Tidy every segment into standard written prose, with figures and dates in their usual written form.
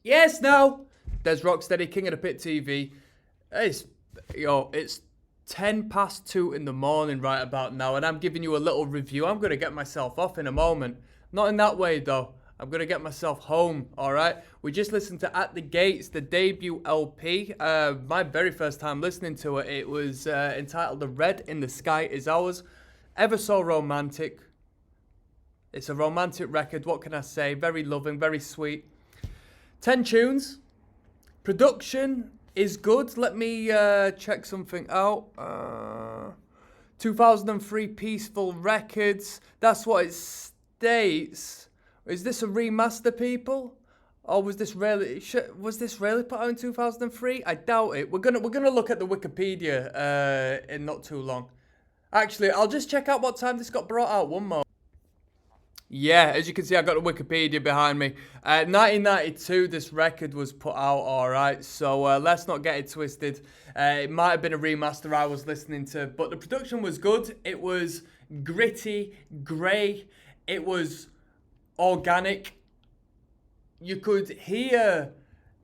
Yes, now. There's Rocksteady, King of the Pit TV. It's 10 past 2 in the morning right about now, and I'm giving you a little review. I'm going to get myself off in a moment. Not in that way, though. I'm going to get myself home, all right? We just listened to At the Gates, the debut LP. My very first time listening to it. It was entitled The Red in the Sky Is Ours. Ever so romantic. It's a romantic record, what can I say? Very loving, very sweet. 10 tunes. Production is good. Let me check something out. 2003 Peaceful Records. That's what it states. Is this a remaster, people? Or was this really put out in 2003? I doubt it. We're gonna look at the Wikipedia in not too long. Actually, I'll just check out what time this got brought out. One more. Yeah, as you can see, I got the Wikipedia behind me. 1992, this record was put out, alright, so let's not get it twisted. It might have been a remaster I was listening to, but the production was good. It was gritty, grey, it was organic. You could hear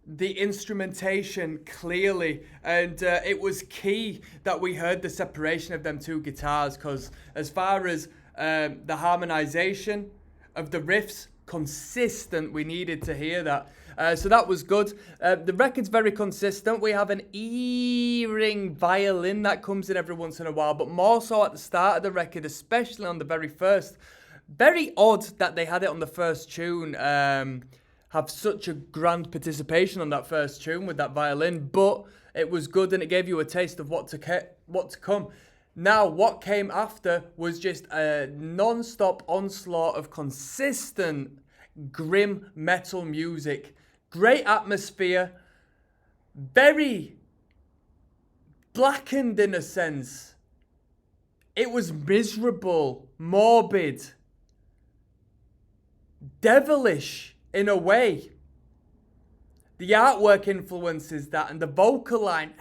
the instrumentation clearly, and it was key that we heard the separation of them two guitars, because as far as the harmonization of the riffs, consistent, we needed to hear that. So that was good. The record's very consistent. We have an E-ring violin that comes in every once in a while, but more so at the start of the record, especially on the very first. Very odd that they had it on the first tune, have such a grand participation on that first tune with that violin, but it was good and it gave you a taste of what to come. Now, what came after was just a non-stop onslaught of consistent, grim metal music. Great atmosphere. Very blackened in a sense. It was miserable, morbid, devilish in a way. The artwork influences that, and the vocal line,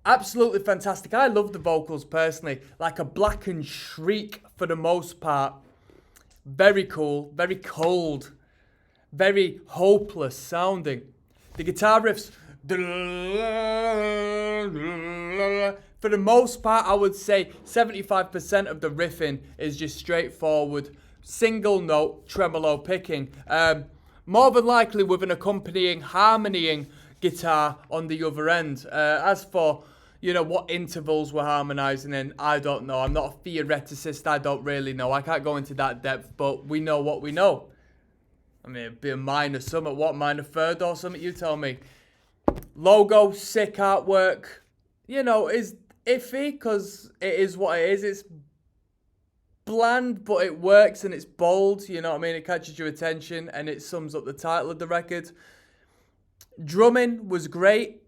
absolutely fantastic. I love the vocals personally, like a blackened shriek for the most part. Very cool, very cold, very hopeless sounding. The guitar riffs, for the most part, I would say 75% of the riffing is just straightforward, single note tremolo picking. More than likely with an accompanying harmonying guitar on the other end. As for what intervals we're harmonizing in, I don't know. I'm not a theoreticist. I don't really know. I can't go into that depth, but we know what we know. I mean, it'd be a minor summit. What, minor third or something? You tell me. Logo, sick artwork, is iffy because it is what it is. It's bland, but it works and it's bold. You know what I mean? It catches your attention and it sums up the title of the record. Drumming was great.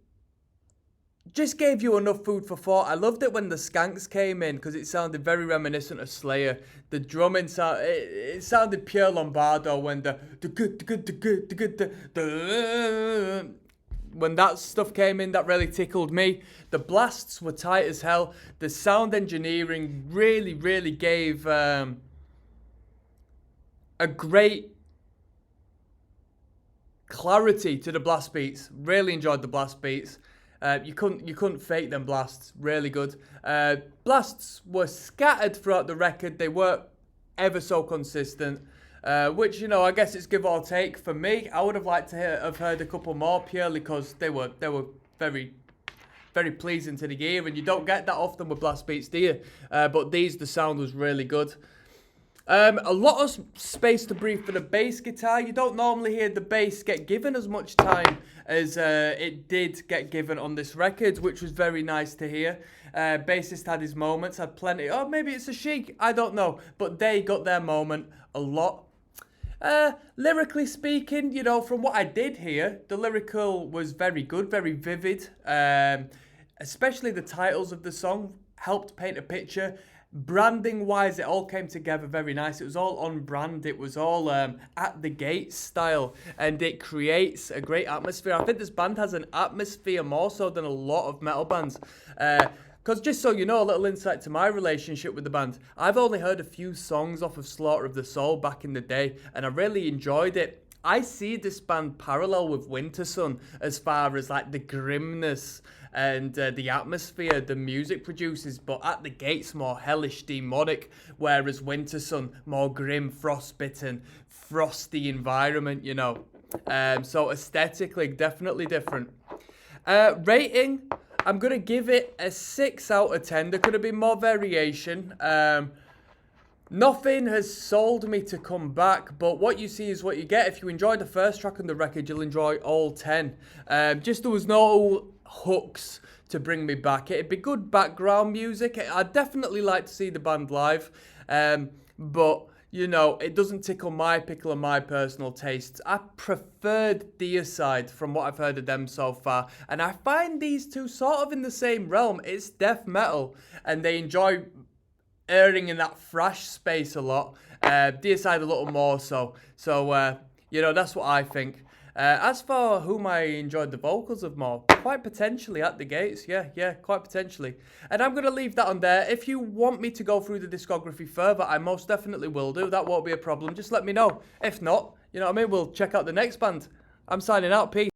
Just gave you enough food for thought. I loved it when the skanks came in because it sounded very reminiscent of Slayer. The drumming it sounded pure Lombardo when when that stuff came in, that really tickled me. The blasts were tight as hell. The sound engineering really, really gave a great clarity to the blast beats. Really enjoyed the blast beats. You couldn't fake them blasts. Really good. Blasts were scattered throughout the record. They weren't ever so consistent, which I guess it's give or take. For me, I would have liked to have heard a couple more purely because they were very, very pleasing to the ear, and you don't get that often with blast beats, do you? But the sound was really good. A lot of space to breathe for the bass guitar. You don't normally hear the bass get given as much time as it did get given on this record, which was very nice to hear. Bassist had his moments, had plenty. Oh, maybe it's a she, I don't know. But they got their moment a lot. Lyrically speaking, from what I did hear, the lyrical was very good, very vivid. Especially the titles of the song helped paint a picture. Branding wise, it all came together very nice. It was all on brand. It was all At the Gates style, and it creates a great atmosphere. I think this band has an atmosphere more so than a lot of metal bands. Because just so you know, a little insight to my relationship with the band. I've only heard a few songs off of Slaughter of the Soul back in the day, and I really enjoyed it. I see this band parallel with Wintersun as far as like the grimness and the atmosphere the music produces, but At the Gates more hellish, demonic, whereas Wintersun more grim, frostbitten, frosty environment, you know. So aesthetically, definitely different. Rating, I'm going to give it a 6 out of 10. There could have been more variation. Nothing has sold me to come back, but what you see is what you get. If you enjoyed the first track on the record, you'll enjoy all 10. Just there was no hooks to bring me back. It'd be good background music. I'd definitely like to see the band live, but you know, it doesn't tickle my pickle and my personal tastes. I preferred Deicide from what I've heard of them so far, and I find these two sort of in the same realm. It's death metal, and they enjoy erring in that thrash space a lot. Deicide a little more so. So, you know, that's what I think. As for whom I enjoyed the vocals of more, quite potentially At the Gates. Yeah, quite potentially. And I'm going to leave that on there. If you want me to go through the discography further, I most definitely will do. That won't be a problem. Just let me know. If not, you know what I mean? We'll check out the next band. I'm signing out. Peace.